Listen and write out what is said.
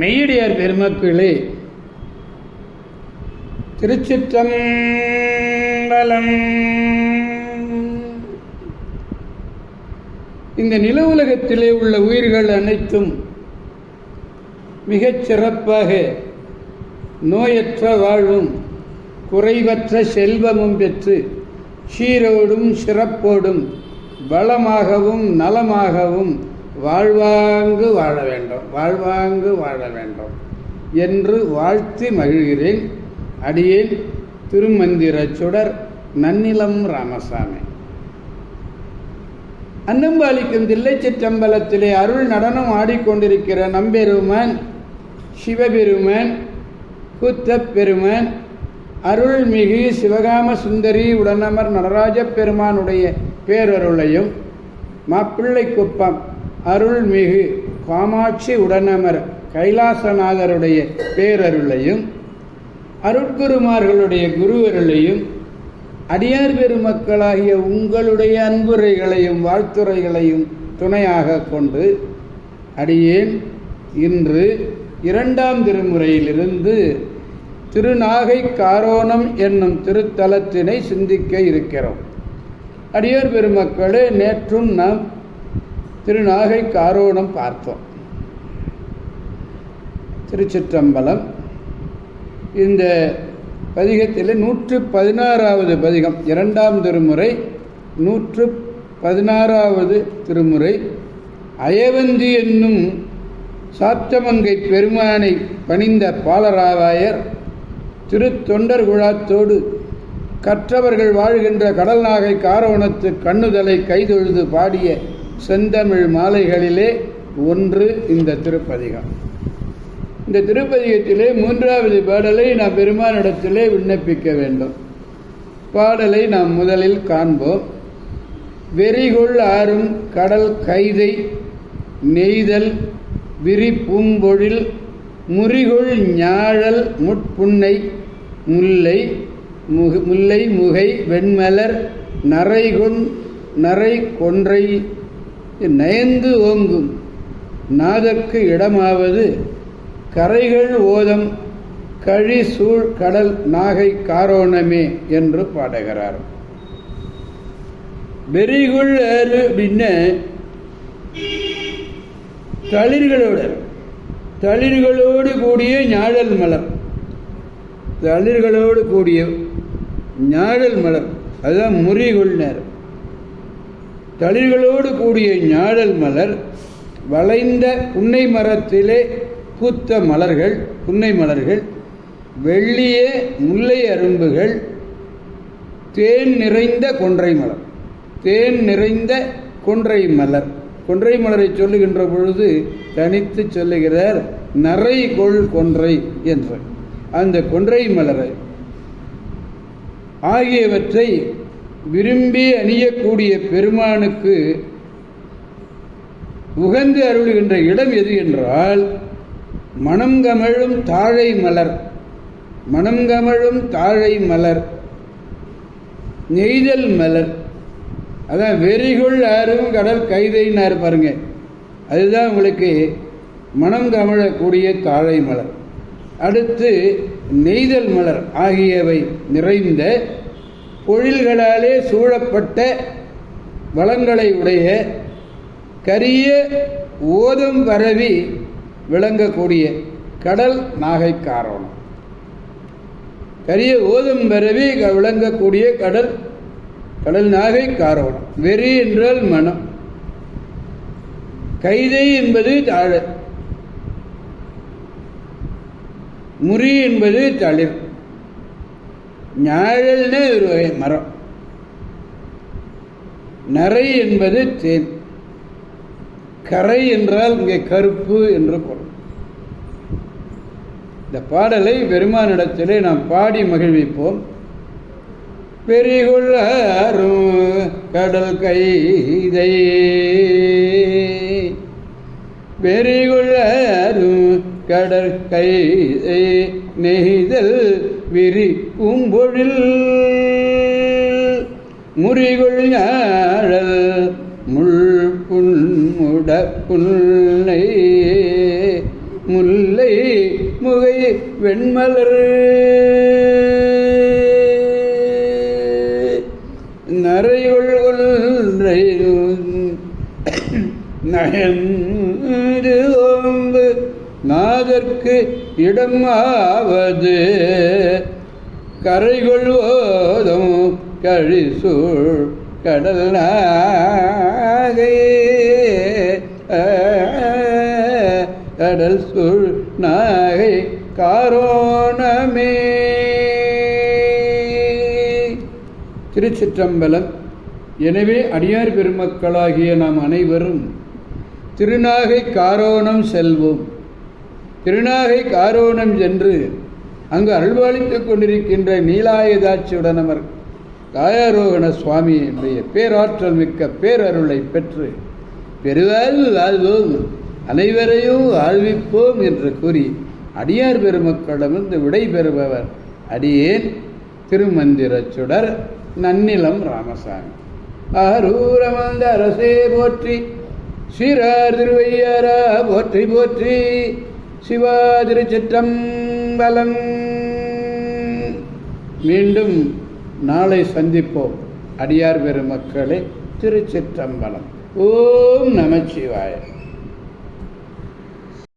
மெய்யடியார் பெருமக்களே, திருச்சிற்றம்பலம். இந்த நில உலகத்திலே உள்ள உயிர்கள் அனைத்தும் மிகச் சிறப்பாக நோயற்ற வாழ்வும் குறைவற்ற செல்வமும் பெற்று சீரோடும் சிறப்போடும் வளமாகவும் நலமாகவும் வாழ்வாங்கு வாழ வேண்டும் என்று வாழ்த்தி மகிழ்கிறேன். அடியேன் திருமந்திர சுடர் நன்னிலம் ராமசாமி. அன்னம்பாலிக்கும் தில்லை சிற்றம்பலத்திலே அருள் நடனம் ஆடிக்கொண்டிருக்கிற நம்பெருமான் சிவபெருமான் கூத்தப் பெருமான் அருள்மிகு சிவகாம சுந்தரி உடனமர் நடராஜ பெருமானுடைய பேரருளையும், மாப்பிள்ளை குப்பம் அருள்மிகு காமாட்சி உடனமர் கைலாசநாதருடைய பேரருளையும், அருட்குருமார்களுடைய குருவருளையும், அடியார் பெருமக்களாகிய உங்களுடைய அன்புரைகளையும் வாழ்த்துரைகளையும் துணையாக கொண்டு அடியேன் இன்று 2ஆம் திருமுறையிலிருந்து திருநாகை காரோணம் என்னும் திருத்தலத்தினை சிந்திக்க இருக்கிறோம். அடியார் பெருமக்களே, நேற்றும் நாம் திருநாகை காரோணம் பார்த்தோம். திருச்சிற்றம்பலம். இந்த பதிகத்தில் 116வது பதிகம், 2ஆம் திருமுறை 116வது திருமுறை. அயவந்தி என்னும் சாத்தமங்கை பெருமானை பணிந்த பாலராவாயர் திருத்தொண்டர் குழாத்தோடு கற்றவர்கள் வாழ்கின்ற கடல் நாகை காரோணத்து கண்ணுதலை கைதொழுது பாடிய செந்தமிழ் மாலைகளிலே ஒன்று இந்த திருப்பதிகம். இந்த திருப்பதிகத்திலே 3வது பாடலை நாம் பெருமானிடத்திலே விண்ணப்பிக்க வேண்டும். பாடலை நாம் முதலில் காண்போம். வெறிகொள் ஆறும் கடல் கைதை நெய்தல் விரி பூம்பொழில் முறிகொள் ஞாழல் முட்புன்னை முல்லை முகை வெண்மலர் நரை கொன்றை நயந்து ஓங்கும் நாதற்கு இடமாவது கரைகள் ஓதம் கழி சூழ் கடல் நாகை காரோணமே என்று பாடுகிறார். வெறிகுள் ஏறு அப்படின்னா தளிர்களோடு கூடிய ஞாழல் மலர், தளிர்களோடு கூடிய ஞாழல் மலர், அதுதான் முறிகுள் நேரம். தளிர்களோடு கூடிய ஞாழல் மலர், வளைந்த புன்னை மரத்திலே பூத்த மலர்கள், புன்னை மலர்கள், வெள்ளிய முல்லை அரும்புகள், தேன் நிறைந்த கொன்றை மலர், தேன் நிறைந்த கொன்றை மலர். கொன்றை மலரை சொல்லுகின்ற பொழுது தனித்து சொல்லுகிறார் நரை கொள் கொன்றை என்று. அந்த கொன்றை மலரை ஆகியவற்றை விரும்பி அணியக்கூடிய பெருமானுக்கு உகந்து அருளுகின்ற இடம் எது என்றால் மனம் கமழும் தாழை மலர், மனம் கமழும் தாழை மலர், நெய்தல் மலர். அதான் வெறிகுள் ஆறும் கடல் கைதைன்னார் பாருங்க, அதுதான் உங்களுக்கு மனம் கமழக்கூடிய தாழை மலர். அடுத்து நெய்தல் மலர் ஆகியவை நிறைந்த பொழில்களாலே சூழப்பட்ட வளங்களை உடைய கரிய ஓதம் பரவி விளங்கக்கூடிய கடல் நாகை காரோணம். கரிய ஓதம் பரவி விளங்கக்கூடிய கடல் நாகை காரோணம். வெறி என்றால் மனம், கைதை என்பது தாழ, முறி என்பது தளிர், ஞாழல்னு ஒரு வகை மரம், நரை என்பது தேன், கரை என்றால் இங்கே கருப்பு என்று பொருள். இந்த பாடலை பெருமானிடத்திலே நாம் பாடி மகிழ்விப்போம். பெரிகுள்ளாரும் கடல் கைதை, பெரிகுள்ளாரும் கடல் கைதை நெய்தல் விரி பூம்பொழில் முறிகுள் ஞாழல் முள் புன்முட புன்னை முல்லை வெண்மலர் நரையுள் ஒன்றை நயந்து ஓம்பு நாதற்கு இடமாவது கரைகொள் ஓதும் கழிசூழ் கடல் நாகை கடல் சூழ் நாகை காரோணமே. திருச்சிற்றம்பலம். எனவே அடியார் பெருமக்களாகிய நாம் அனைவரும் திருநாகை காரோணம் செல்வோம். திருநாகை காரோணம் சென்று அங்கு அருள்பாலித்துக் கொண்டிருக்கின்ற நீலாயுதாட்சியுடனமர் காயாரோகண சுவாமியுடைய பேராற்றல் மிக்க பேரருளை பெற்று பெருவாழ்வு வாழ்வோம், அனைவரையும் வாழ்விப்போம் என்று கூறி அடியார் பெருமக்களிடமிருந்து விடை பெறுபவர் அடியேன் திருமந்திர சுடர் நன்னிலம் ராமசாமி. ஆரூரமந்த அரசே போற்றி, ஸ்ரீரார் திருவையாரா போற்றி போற்றி, சிவா திருச்சிற்றம்பலம். மீண்டும் நாளை சந்திப்போம். அடியார் பெருமக்களே, திருச்சிற்றம்பலம். ஓம் நமச்சிவாய.